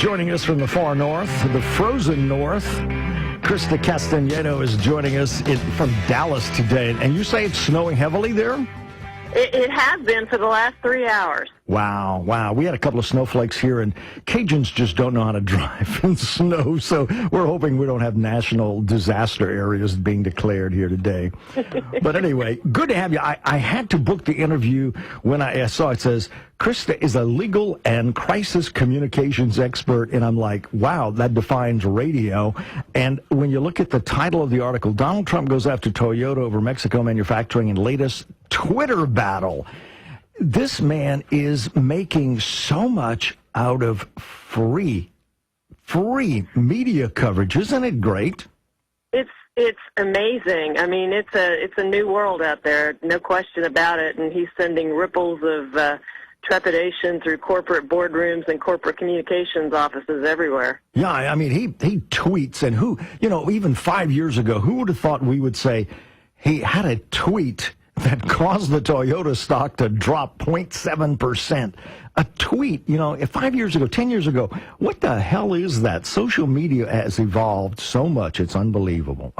Joining us from the far north, the frozen north, Chrysta Castañeda is joining us from Dallas today. And you say it's snowing heavily there? It has been for the last 3 hours. Wow. We had a couple of snowflakes here, and Cajuns just don't know how to drive in snow, so we're hoping we don't have national disaster areas being declared here today. But anyway, good to have you. I had to book the interview when I saw it says, Chrysta is a legal and crisis communications expert, and I'm like, wow, that defines radio. And when you look at the title of the article, Donald Trump goes after Toyota over Mexico manufacturing and latest Twitter battle. This man is making so much out of free media coverage. Isn't it great? It's amazing. I mean, it's a new world out there, no question about it. And he's sending ripples of trepidation through corporate boardrooms and corporate communications offices everywhere. Yeah, I mean, he tweets, and even 5 years ago, who would have thought we would say he had a tweet that caused the Toyota stock to drop 0.7%. A tweet, 5 years ago, 10 years ago, what the hell is that? Social media has evolved so much. It's unbelievable.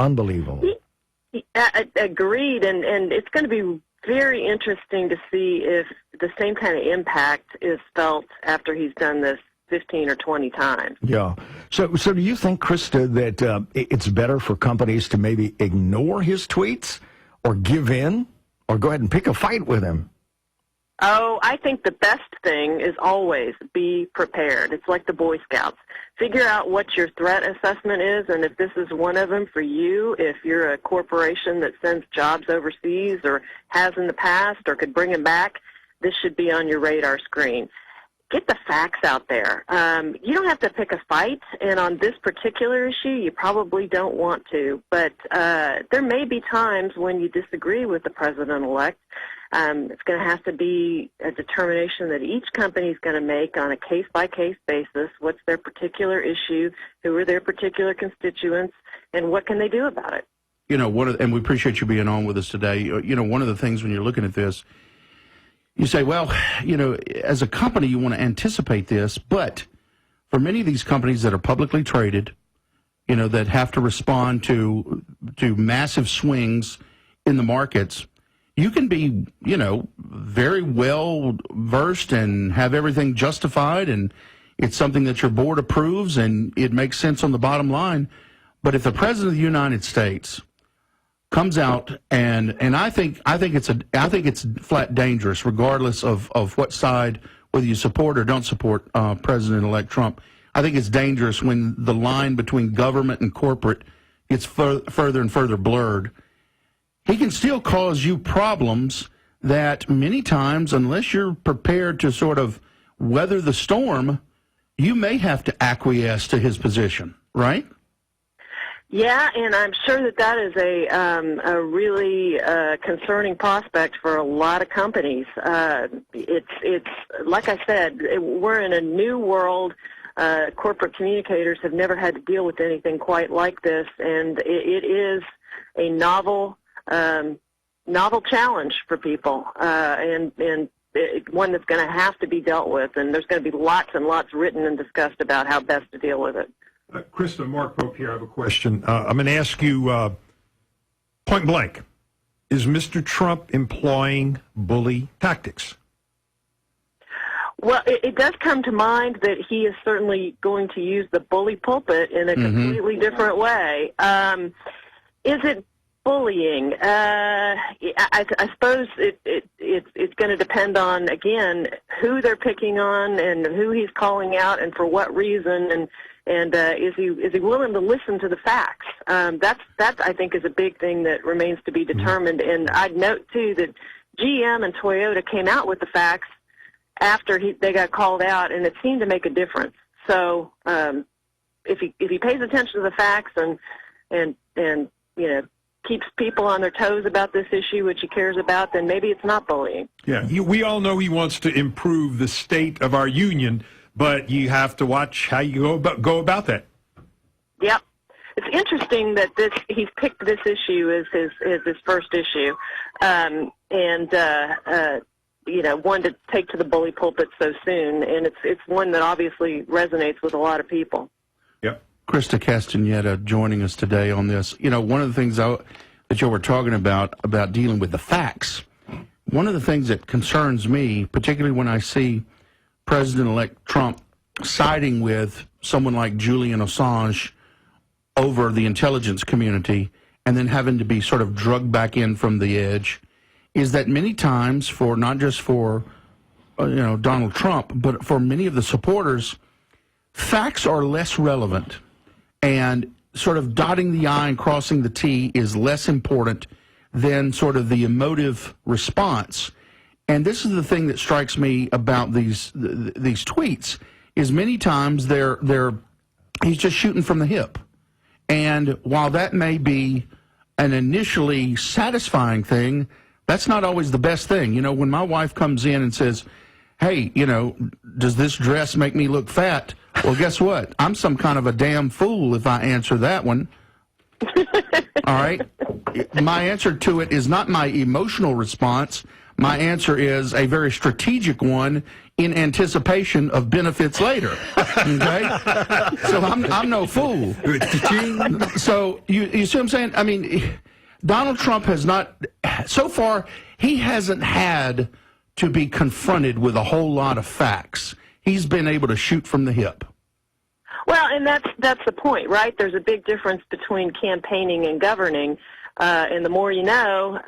Agreed, and it's going to be very interesting to see if the same kind of impact is felt after he's done this 15 or 20 times. Yeah. So do you think, Chrysta, that it's better for companies to maybe ignore his tweets or give in? Or go ahead and pick a fight with him? Oh, I think the best thing is always be prepared. It's like the Boy Scouts. Figure out what your threat assessment is, and if this is one of them for you, if you're a corporation that sends jobs overseas or has in the past or could bring them back, this should be on your radar screen. Get the facts out there. You don't have to pick a fight, and on this particular issue, you probably don't want to. But there may be times when you disagree with the president-elect. It's going to have to be a determination that each company is going to make on a case-by-case basis. What's their particular issue? Who are their particular constituents? And what can they do about it? And we appreciate you being on with us today. One of the things when you're looking at this, you say, well, as a company, you want to anticipate this, but for many of these companies that are publicly traded, that have to respond to massive swings in the markets, you can be, very well versed and have everything justified, and it's something that your board approves, and it makes sense on the bottom line. But if the President of the United States comes out and I think it's flat dangerous, regardless of what side, whether you support or don't support President-elect Trump. I think it's dangerous when the line between government and corporate gets further and further blurred. He can still cause you problems that many times, unless you're prepared to sort of weather the storm, you may have to acquiesce to his position, right? Yeah, and I'm sure that is a really concerning prospect for a lot of companies. It's like I said, we're in a new world. Corporate communicators have never had to deal with anything quite like this, and it is a novel challenge for people, and one that's going to have to be dealt with. And there's going to be lots and lots written and discussed about how best to deal with it. Chrysta, Mark Pope here. I have a question. I'm going to ask you point blank. Is Mr. Trump employing bully tactics? Well, it does come to mind that he is certainly going to use the bully pulpit in a completely different way. Is it bullying? I suppose it's going to depend on, again, who they're picking on and who he's calling out and for what reason, and is he willing to listen to the facts? That I think is a big thing that remains to be determined. And I'd note too that GM and Toyota came out with the facts after they got called out, and it seemed to make a difference. So if he pays attention to the facts and keeps people on their toes about this issue, which he cares about, then maybe it's not bullying. Yeah, we all know he wants to improve the state of our union, but you have to watch how you go about that. Yep. It's interesting that he's picked this issue as his first issue. one to take to the bully pulpit so soon, and it's one that obviously resonates with a lot of people. Yep. Chrysta Castañeda joining us today on this. One of the things that you were talking about dealing with the facts, one of the things that concerns me, particularly when I see President-elect Trump siding with someone like Julian Assange over the intelligence community and then having to be sort of drugged back in from the edge, is that many times, for not just for Donald Trump, but for many of the supporters, facts are less relevant, and sort of dotting the I and crossing the T is less important than sort of the emotive response. And this is the thing that strikes me about these tweets, is many times he's just shooting from the hip. And while that may be an initially satisfying thing, that's not always the best thing. When my wife comes in and says, hey, does this dress make me look fat? Well, guess what? I'm some kind of a damn fool if I answer that one. All right? My answer to it is not my emotional response. My answer is a very strategic one in anticipation of benefits later. Okay? So I'm no fool. So you see what I'm saying? I mean, Donald Trump has not, so far, he hasn't had to be confronted with a whole lot of facts. He's been able to shoot from the hip. Well, and that's the point, right? There's a big difference between campaigning and governing, and the more you know,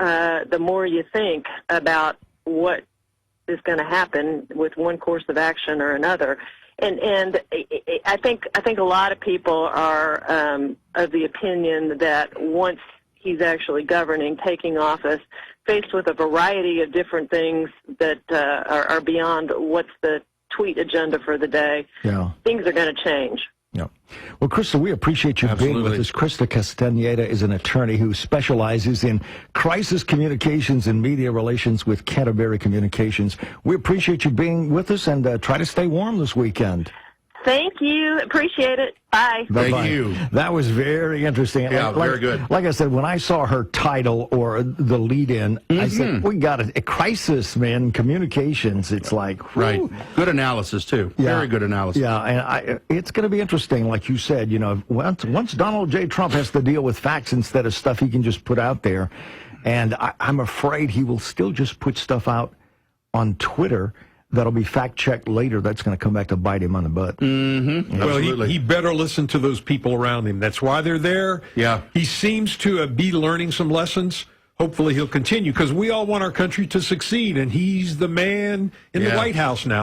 the more you think about what is going to happen with one course of action or another. And I think a lot of people are of the opinion that once he's actually governing, taking office, faced with a variety of different things that are beyond what's the tweet agenda for the day, things are going to change. Yeah. Well, Chrysta, we appreciate you being with us. Chrysta Castañeda is an attorney who specializes in crisis communications and media relations with Canterbury Communications. We appreciate you being with us, and try to stay warm this weekend. Thank you. Appreciate it. Bye. Thank you. That was very interesting. Yeah, very good. Like I said, when I saw her title or the lead-in, I said, we got a crisis, man, communications. It's like, whew. Right. Good analysis, too. Yeah. Very good analysis. Yeah, and it's going to be interesting, like you said, once Donald J. Trump has to deal with facts instead of stuff he can just put out there, and I'm afraid he will still just put stuff out on Twitter that'll be fact-checked later. That's going to come back to bite him on the butt. Mm-hmm. Well, Absolutely. he better listen to those people around him. That's why they're there. Yeah. He seems to be learning some lessons. Hopefully he'll continue, because we all want our country to succeed, and he's the man in the White House now.